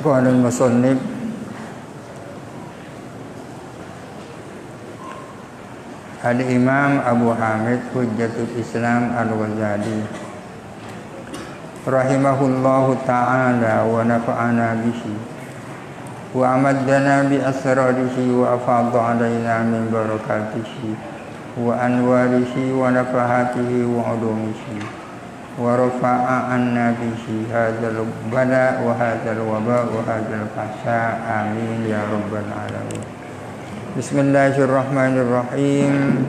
Qala al-musannif Al-Imam Abu Hamid Hujjatul Islam Al-Ghazali rahimahullahu ta'ala wa nafa'ana bihi wa amaddana bi asrarihi wa afadha alaina min barakatihi wa anwarihi wa nafahatihi wa ulumihi wa rafa'a anna bihi hadzal bala wa hadzal waba wa hadzal fahsya amin ya rabbal alamin. Bismillahirrahmanirrahim.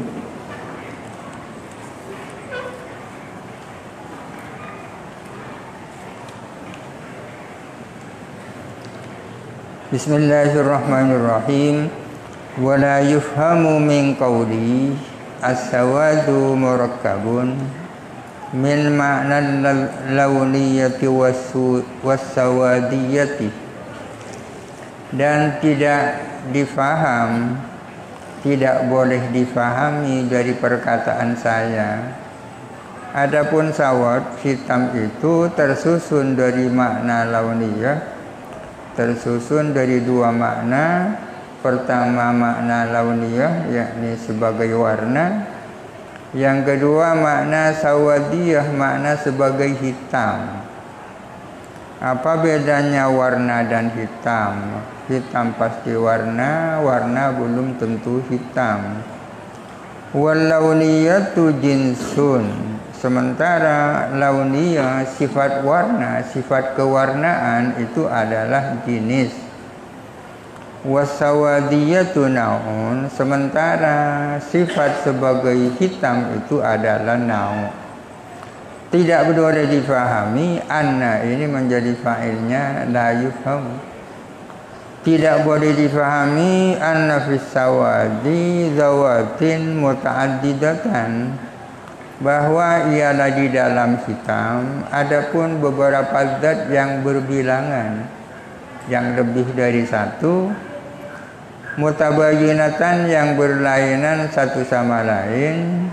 Bismillahirrahmanirrahim. Wa la yufhamu min qawli as-sawadu murakkabun min ma'na lawniyati was-sawadiyati, dan tidak difaham, tidak boleh difahami dari perkataan saya. Adapun sawad hitam itu tersusun dari makna lawniyah, tersusun dari dua makna. Pertama makna lawniyah, yakni sebagai warna. Yang kedua makna sawadiyah, makna sebagai hitam. Apa bedanya warna dan hitam? Hitam pasti warna, warna belum tentu hitam. Wal lawniyatu jinsun. Sementara launiyah, sifat warna, sifat kewarnaan itu adalah jenis. Wasawadiyatu naun. Sementara sifat sebagai hitam itu adalah nau. Tidak boleh difahami. Anna ini menjadi fa'ilnya la yufham. Tidak boleh difahami anna fis sawadi zawatin muta'addidatan, bahwa ialah di dalam hitam adapun beberapa zat yang berbilangan, yang lebih dari satu, mutabayyinatan yang berlainan satu sama lain,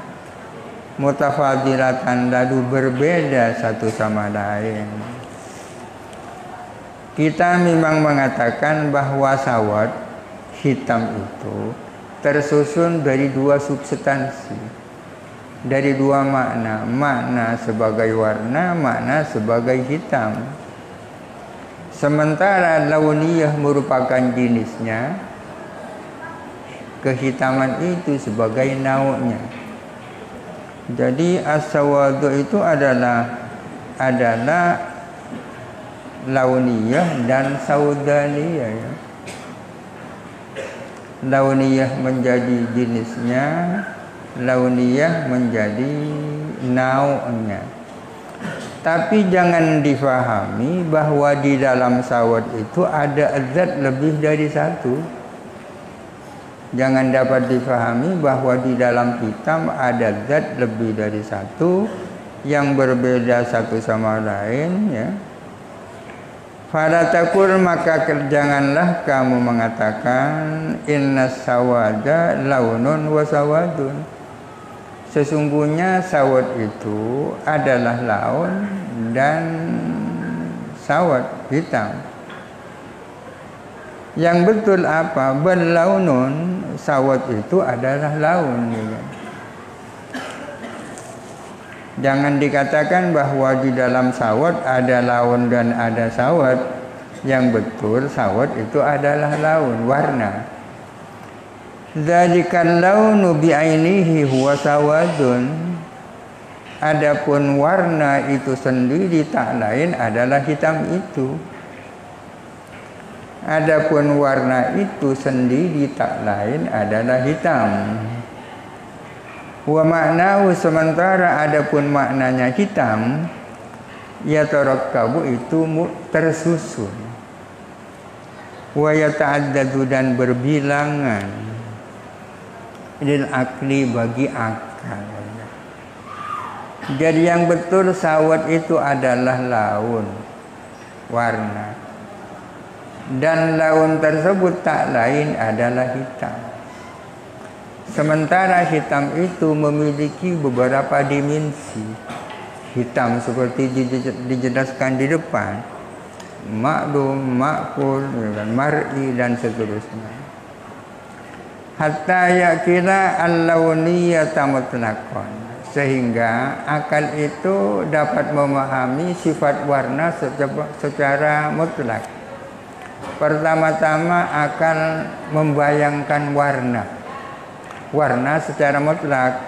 mutafadilatan lalu berbeda satu sama lain. Kita memang mengatakan bahwa sawad hitam itu tersusun dari dua substansi, dari dua makna, makna sebagai warna, makna sebagai hitam. Sementara launiyah merupakan jenisnya, kehitaman itu sebagai nau'nya. Jadi as-sawadu itu adalah launiyah dan saudaniyah, ya. Launiyah menjadi jenisnya, launiyah menjadi nau'nya. Tapi jangan difahami bahwa di dalam sawad itu ada zat lebih dari satu. Jangan dapat difahami bahwa di dalam hitam ada zat lebih dari satu yang berbeda satu sama lain, ya. Fala taqul, maka janganlah kamu mengatakan innas sawada launun wa sawadun. Sesungguhnya sawad itu adalah laun dan sawad hitam. Yang betul apa? Berlaunun, sawad itu adalah laun, ya. Jangan dikatakan bahwa di dalam sawad ada laun dan ada sawad. Yang betul sawad itu adalah laun, warna. Dzalikal launu bi'ainihi huwa sawadun. Adapun warna itu sendiri tak lain adalah hitam itu. Adapun warna itu sendiri tak lain adalah hitam. Wa maknahu, sementara adapun maknanya hitam, yatarakkabu itu tersusun. Wa yata'addadu, dan berbilangan. Lil akli, bagi akal. Jadi yang betul sawad itu adalah laun, warna. Dan laun tersebut tak lain adalah hitam. Sementara hitam itu memiliki beberapa dimensi. Hitam seperti dijelaskan di depan, maklum, makul, mar'i dan seterusnya. Hatta yakina al-lawniyata mutlaqan, sehingga akal itu dapat memahami sifat warna secara mutlak. Pertama-tama akal membayangkan warna secara mutlak,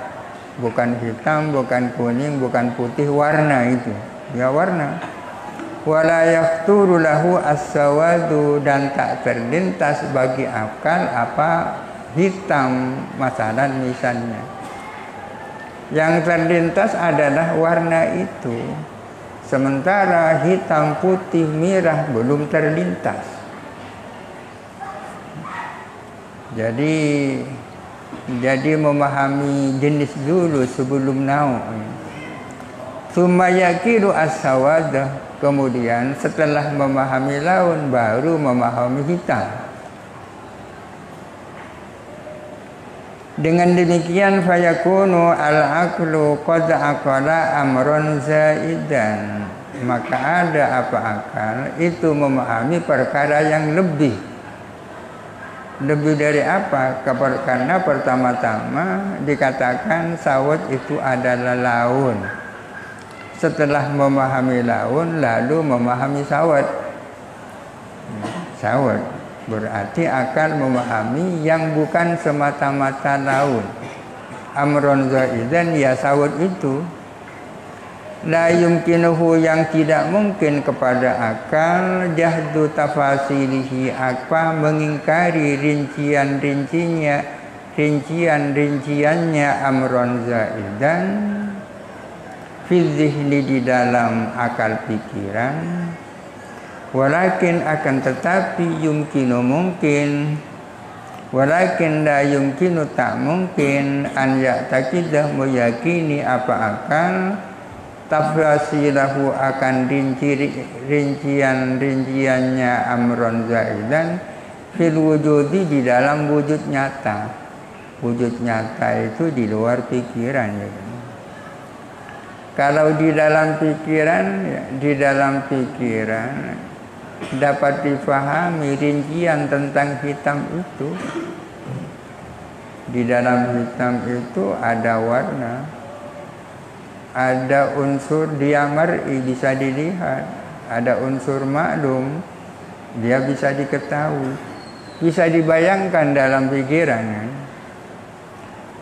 bukan hitam, bukan kuning, bukan putih, warna itu ya warna. Wala yafturu lahu as-sawadu, dan tak terlintas bagi akal apa hitam misalnya. Yang terlintas adalah warna itu, sementara hitam, putih, merah belum terlintas. Jadi memahami jenis dulu sebelum nau. Tsumma yaqilu as-sawada, kemudian setelah memahami laun baru memahami hitam. Dengan demikian fayakunu al-aqlu qad aqala amron zaidan, maka ada apa akal itu memahami perkara yang lebih dari apa? Karena pertama-tama dikatakan sawat itu adalah laun. Setelah memahami laun lalu memahami sawat. Berarti akal memahami yang bukan semata-mata laun. Amron zaidan, ya sawat itu la yumkinuhu, yang tidak mungkin kepada akal jahdu tafasilihi, apa mengingkari rinciannya amron zaidan fi dzihni, di dalam akal pikiran. Walakin akan tetapi yumkinu mungkin, walakin la yumkinu tak mungkin, an ya'taqidah meyakini apa akal tafasilahu akan rinciannya amron zaidan fil wujudi, di dalam wujud nyata. Wujud nyata itu di luar pikiran ya. Kalau di dalam pikiran dapat difahami rincian tentang hitam itu. Di dalam hitam itu ada warna, ada unsur dia mar'i, bisa dilihat, ada unsur maklum, dia bisa diketahui, bisa dibayangkan dalam pikiran.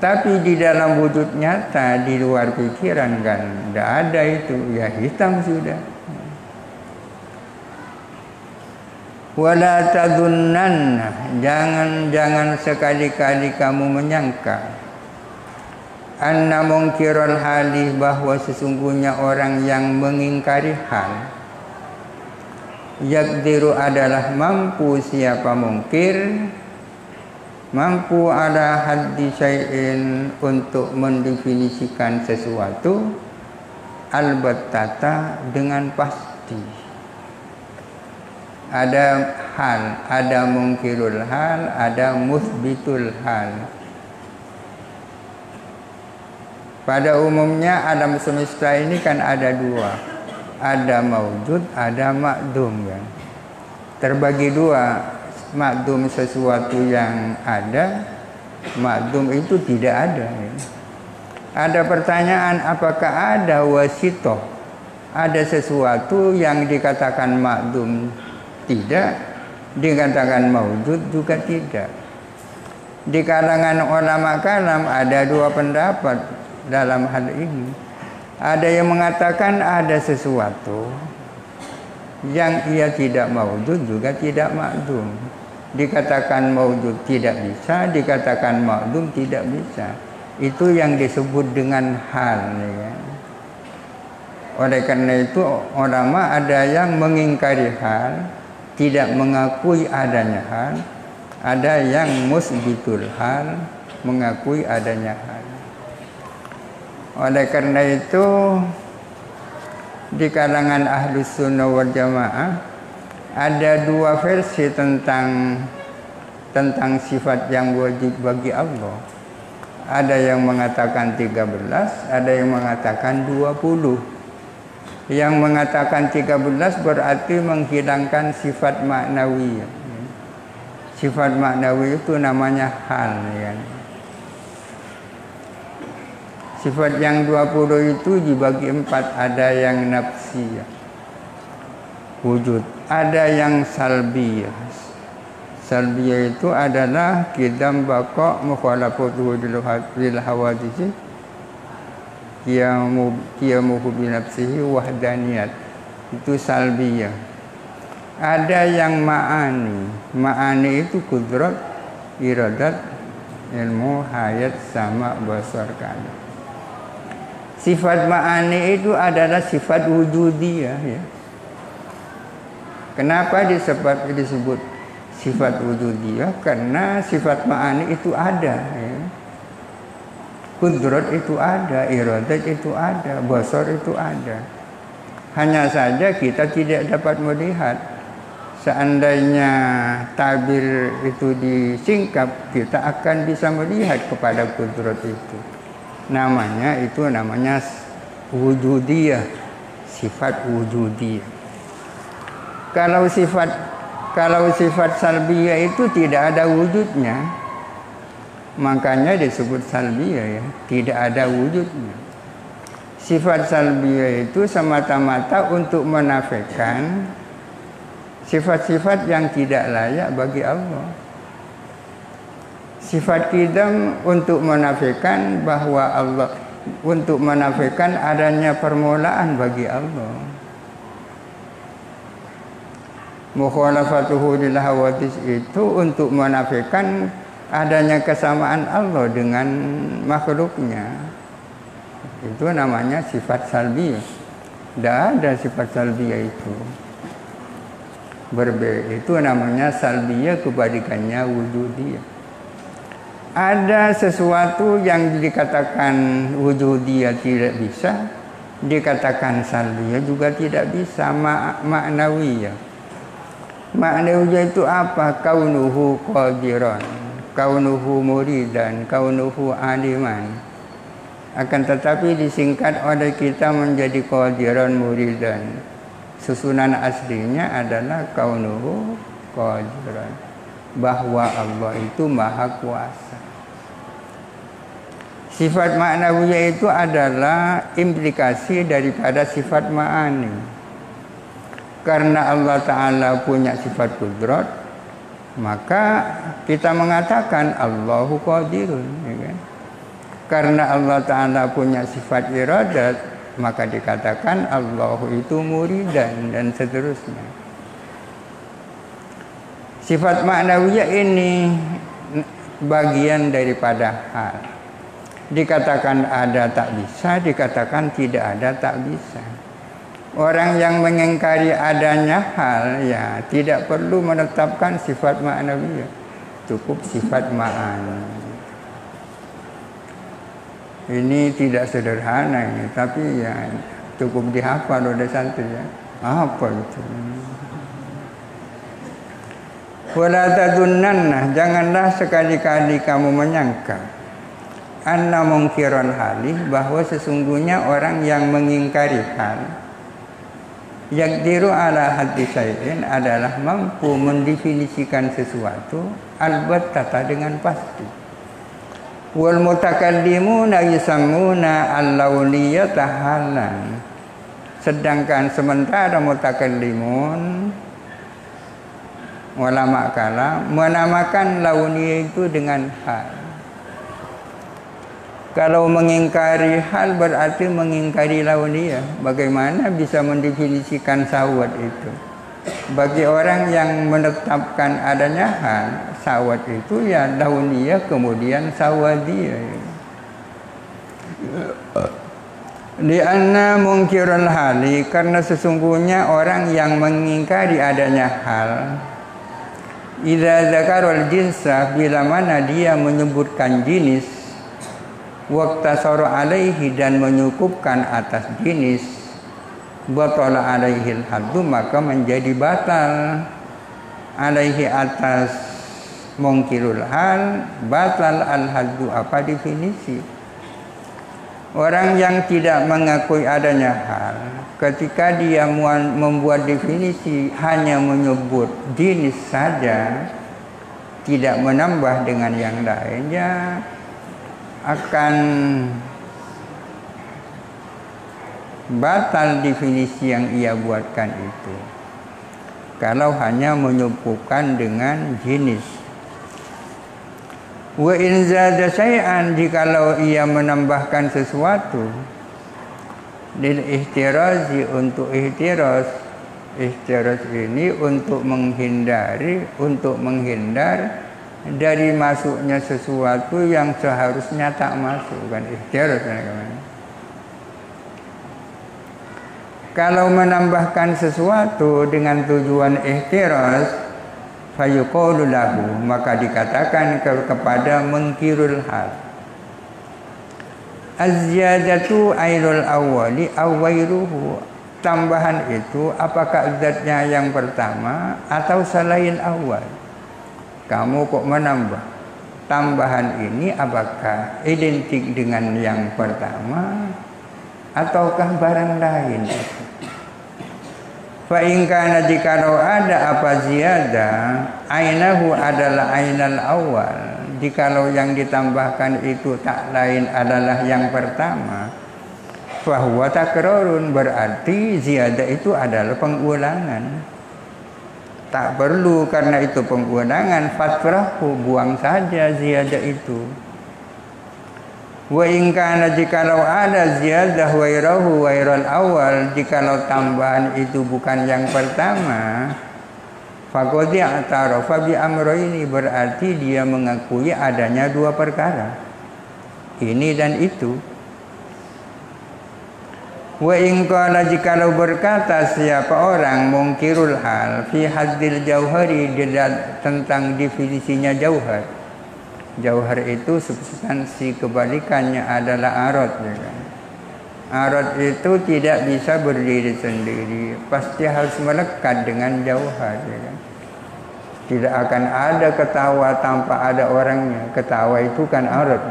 Tapi di dalam wujud nyata, di luar pikiran kan tidak ada itu, ya hitam sudah. Wala tadhunnanna, jangan sekali-kali kamu menyangka, anna mungkirul hali, bahwa sesungguhnya orang yang mengingkari hal, yaqdiru adalah mampu, siapa mungkir, mampu ala haddi syai'in, untuk mendefinisikan sesuatu, albattata, dengan pasti. Ada hal, ada mungkirul hal, ada musbitul hal. Pada umumnya alam semesta ini kan ada dua, ada maujud, ada makdum kan. Terbagi dua, makdum sesuatu yang ada, makdum itu tidak ada ya. Ada pertanyaan, apakah ada wasitoh, ada sesuatu yang dikatakan makdum tidak, dikatakan maujud juga tidak. Di kalangan ulama kalam ada dua pendapat dalam hal ini. Ada yang mengatakan ada sesuatu yang ia tidak maujud juga tidak makdum. Dikatakan maujud tidak bisa, dikatakan makdum tidak bisa. Itu yang disebut dengan hal ya. Oleh karena itu ulama ada yang mengingkari hal, tidak mengakui adanya hal, ada yang musbitul hal, mengakui adanya hal. Oleh karena itu di kalangan ahlus sunnah wal jamaah ada dua versi tentang sifat yang wajib bagi Allah. Ada yang mengatakan 13, ada yang mengatakan 20. Yang mengatakan 13 berarti menghilangkan sifat maknawi. Sifat maknawi itu namanya hal, ya. Sifat yang 20 itu dibagi 4, ada yang nafsi, wujud, ada yang salbi. Salbi itu adalah qidam baqa mukhalafatuhu lil hawadits qiyamuhu bi nafsihi wahdaniyat. Itu salbiyah. Ada yang ma'ani. Ma'ani itu kudrat, iradat, ilmu, hayat, sama, basar, kana. Sifat ma'ani itu adalah sifat wujudiyah, ya. Kenapa disebut sifat wujudiyah? Karena sifat ma'ani itu ada, ya. Kudrat itu ada, iradat itu ada, basar itu ada. Hanya saja kita tidak dapat melihat. Seandainya tabir itu disingkap, kita akan bisa melihat kepada kudrat itu. Namanya wujudiyah, sifat wujudiyah. Kalau sifat salbiyah itu tidak ada wujudnya, makanya disebut salbiyah, ya, tidak ada wujudnya. Sifat salbiyah itu semata-mata untuk menafikan sifat-sifat yang tidak layak bagi Allah. Sifat qidam untuk menafikan bahwa Allah, untuk menafikan adanya permulaan bagi Allah. Mukhalafatuhu lil hawadits itu untuk menafikan adanya kesamaan Allah dengan makhluknya. Itu namanya sifat salbiyah. Tidak ada sifat salbiyah itu. Itu namanya salbiyah, kebalikannya wujudiyah. Ada sesuatu yang dikatakan wujudiyah tidak bisa, dikatakan salbiyah juga tidak bisa, maknawiyah. Maknawiyah itu apa? Kaunuhu qadiran, kaunuhu muridan, kaunuhu aliman. Akan tetapi disingkat oleh kita menjadi qadiran, muridan. Susunan aslinya adalah kaunuhu qadiran, bahwa Allah itu maha kuasa. Sifat ma'nawiyah itu adalah implikasi daripada sifat ma'ani. Karena Allah Ta'ala punya sifat kudrat, maka kita mengatakan Allahu qadirun, ya kan? Karena Allah Ta'ala punya sifat iradat, maka dikatakan Allahu itu muridan, dan seterusnya. Sifat ma'nawiyah ini bagian daripada hal. Dikatakan ada tak bisa, dikatakan tidak ada tak bisa. Orang yang mengingkari adanya hal, ya tidak perlu menetapkan sifat ma'nawiyah, cukup sifat ma'ani. Ini tidak sederhana ini, tapi ya cukup dihafal oleh santri, ya. Apa itu? Wala tadunnanna, janganlah sekali-kali kamu menyangka anna mungkiran halih, bahwa sesungguhnya orang yang mengingkari hal, yaqdiru ala haddi syai'in, adalah mampu mendefinisikan sesuatu albattata, dengan pasti. Wal mutakallimuna yusammuna al-lawniyata halan, sedangkan sementara mutakallimun, ulama kalam, menamakan launiyah itu dengan hal. Kalau mengingkari hal berarti mengingkari launiyah. Bagaimana bisa mendefinisikan sawat itu? Bagi orang yang menetapkan adanya hal, sawat itu ya launiyah, kemudian sawadiyah. Lianna mungkirul hali, karena sesungguhnya orang yang mengingkari adanya hal, idza dzakarul jinsa, bila mana dia menyebutkan jenis, waqtasara alaihi, dan menyukupkan atas jenis, batala alaihil haddu, maka menjadi batal alaihi, atas mungkirul hal, batal al haddu. Apa definisi? Orang yang tidak mengakui adanya hal, ketika dia membuat definisi hanya menyebut jenis saja, tidak menambah dengan yang lainnya, akan batal definisi yang ia buatkan itu. Kalau hanya menyebutkan dengan jenis. Wa in zada syai'an, jikalau ia menambahkan sesuatu lil ihtirazi, untuk ihtiraz ini untuk menghindar dari masuknya sesuatu yang seharusnya tak masuk, kan ihtiraz. Kalau menambahkan sesuatu dengan tujuan ihtiraz, fayuqalu lahu, maka dikatakan kepada mungkirul hal, az-ziyadatu ainul awwali aw ghairuhu, tambahan itu apakah zatnya yang pertama atau selain awal. Kamu kok menambah, tambahan ini apakah identik dengan yang pertama ataukah barang lain? Fa in kana, jikalau ada apa ziyadah, ainahu adalah ainal awal, jikalau yang ditambahkan itu tak lain adalah yang pertama, fa huwa takrarun, berarti ziyadah itu adalah pengulangan. Tak perlu karena itu pengulangan, fatrahu, buang saja ziyadah itu. Wa in kana, jikalau ada ziyadah wairahu wairal awal, jikalau tambahan itu bukan yang pertama, faqad i'tarafa bi amrayni, berarti dia mengakui adanya dua perkara, ini dan itu. Wa in qala, jikalau berkata siapa orang mungkirul hal fi haddil jauhari, tentang definisinya jauhar. Jauhar itu substansi, kebalikannya adalah arad, ya kan? Arad itu tidak bisa berdiri sendiri, pasti harus melekat dengan jauhar, ya kan? Tidak akan ada ketawa tanpa ada orangnya. Ketawa itu kan arad.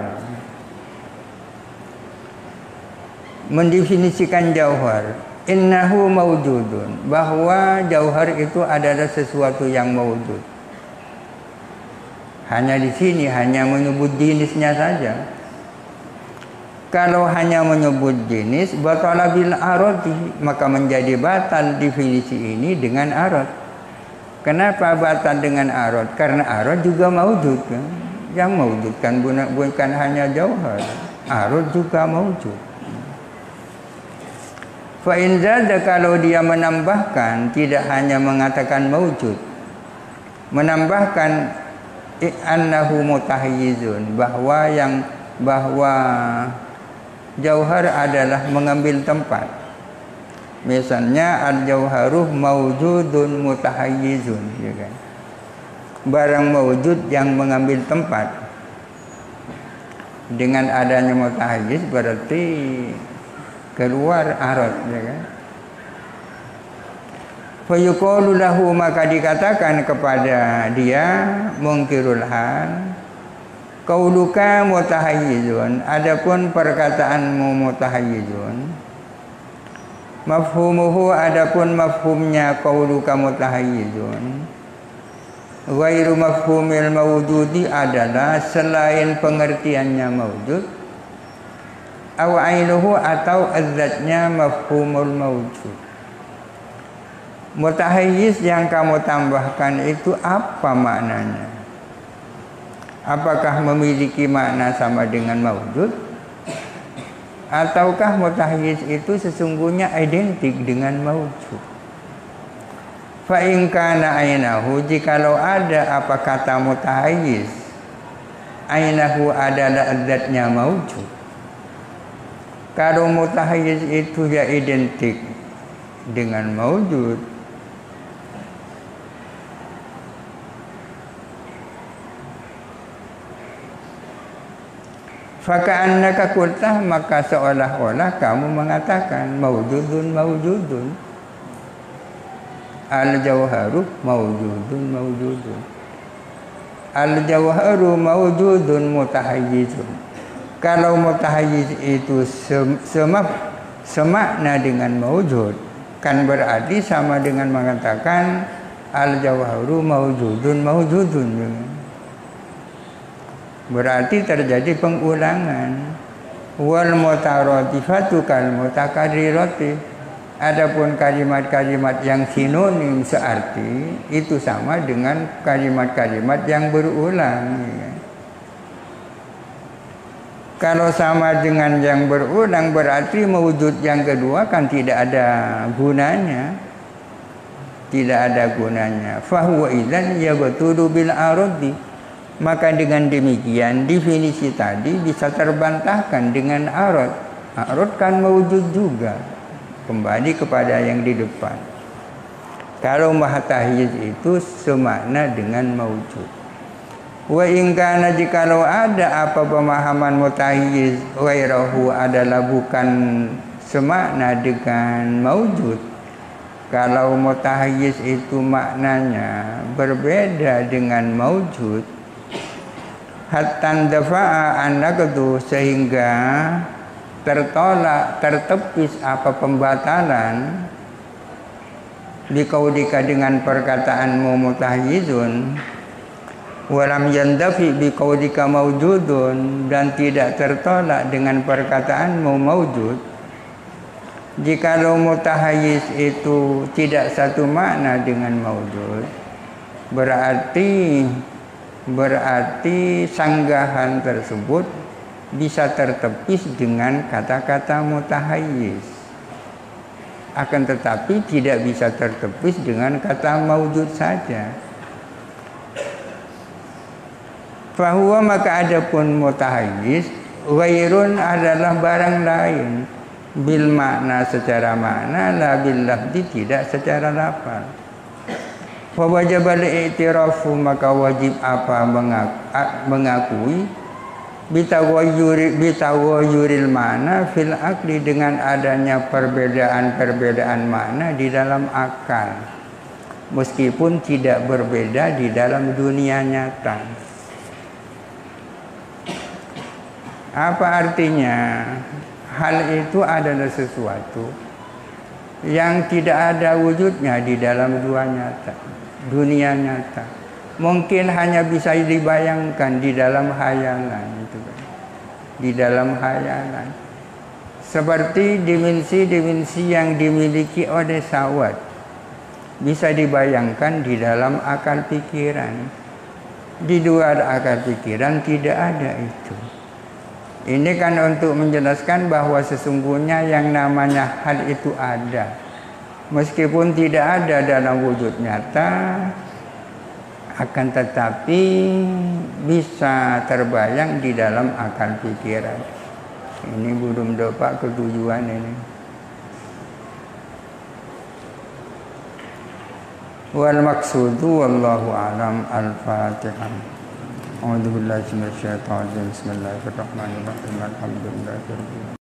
Mendefinisikan jauhar, innahu mawjudun, bahwa jauhar itu adalah sesuatu yang mawjud. Hanya di sini hanya menyebut jenisnya saja. Kalau hanya menyebut jenis, batala bil aradi, maka menjadi batal definisi ini dengan arad. Kenapa batal dengan arad? Karena arad juga mawjud, kan? Yang mawjud kan bukan hanya jauhar, arad juga mawjud. Fa in zada, kalau dia menambahkan, tidak hanya mengatakan mawjud, menambahkan annahu mutahayyizun, bahwa jauhar adalah mengambil tempat. Misalnya al-jauharuh mawjudun mutahayyizun, ya kan? Barang mawjud yang mengambil tempat. Dengan adanya mutahayyiz berarti keluar arad, ya kan? Fayuqalu lahu, maka dikatakan kepada dia mungkirul hal, qauluka mutahayyizun, adapun perkataanmu mutahayyizun, mafhumuhu, adapun mafhumnya qauluka mutahayyizun, ghairu mafhumil mawjudi, adalah selain pengertiannya mawjud, aw ainuhu, atau azatnya mafhumul mawjud. Mutahayyiz yang kamu tambahkan itu apa maknanya? Apakah memiliki makna sama dengan mawjud? Ataukah mutahayyiz itu sesungguhnya identik dengan mawjud? Fa in kana ainahu, jikalau ada apa kata mutahayyiz, ainahu adalah zatnya mawjud. Kalau mutahayyiz itu ya identik dengan mawjud, faka'annaka qultah, maka seolah-olah kamu mengatakan mawjudun mawjudun, al-jauharu mawjudun mawjudun, al-jauharu mawjudun mutahayyizun. Kalau mutahayyiz itu semakna dengan mawjud, kan berarti sama dengan mengatakan al-jawharu maujudun. Berarti terjadi pengulangan. Wal mutaratifatu kal mutakarrirati. Adapun kalimat-kalimat yang sinonim searti itu sama dengan kalimat-kalimat yang berulang. Kalau sama dengan yang berulang berarti mewujud yang kedua kan tidak ada gunanya. Tidak ada gunanya. Fahuwa idzan yabtulu bil aradi. Maka dengan demikian definisi tadi bisa terbantahkan dengan arad. Arad kan mewujud juga. Kembali kepada yang di depan. Kalau mahatahyiz itu semakna dengan mewujud. Wa in kana jikalau ada apa pemahaman mutahyiz ghairahu adalah bukan semakna dengan mewujud. Kalau mutahyiz itu maknanya berbeda dengan mewujud, hatta dafa'a an-naqdu sehingga tertolak, tertepis apa pembatalan biqaulika dengan perkataanmu mutahyizun walam yandafi biqaulika maujudun dan tidak tertolak dengan perkataanmu maujud. Jikalau mutahayyiz itu tidak satu makna dengan maujud, berarti sanggahan tersebut bisa tertepis dengan kata-kata mutahayyiz. Akan tetapi tidak bisa tertepis dengan kata maujud saja. Fahuwa maka adapun mutahayyiz ghairun adalah barang lain bil makna secara makna la bil lafzi tidak secara lafaz. Fa wajibal i'tirafu maka wajib apa mengakui bitawayyuril makna fil aqli dengan adanya perbedaan makna di dalam akal meskipun tidak berbeda di dalam dunia nyata. Apa artinya? Hal itu adalah sesuatu yang tidak ada wujudnya di dalam dunia nyata. Mungkin hanya bisa dibayangkan di dalam hayalan itu, di dalam hayalan. Seperti dimensi-dimensi yang dimiliki oleh syahwat bisa dibayangkan di dalam akal pikiran. Di luar akal pikiran tidak ada itu. Ini kan untuk menjelaskan bahwa sesungguhnya yang namanya hal itu ada. Meskipun tidak ada dalam wujud nyata, akan tetapi bisa terbayang di dalam akal pikiran. Ini belum dapat ketujuan ini. Wal maksudu wallahu alam. Al-Fatihah. A'udzu billahi minasyaitonir rajim. Bismillahirrahmanirrahim. Alhamdulillahirabbil alamin.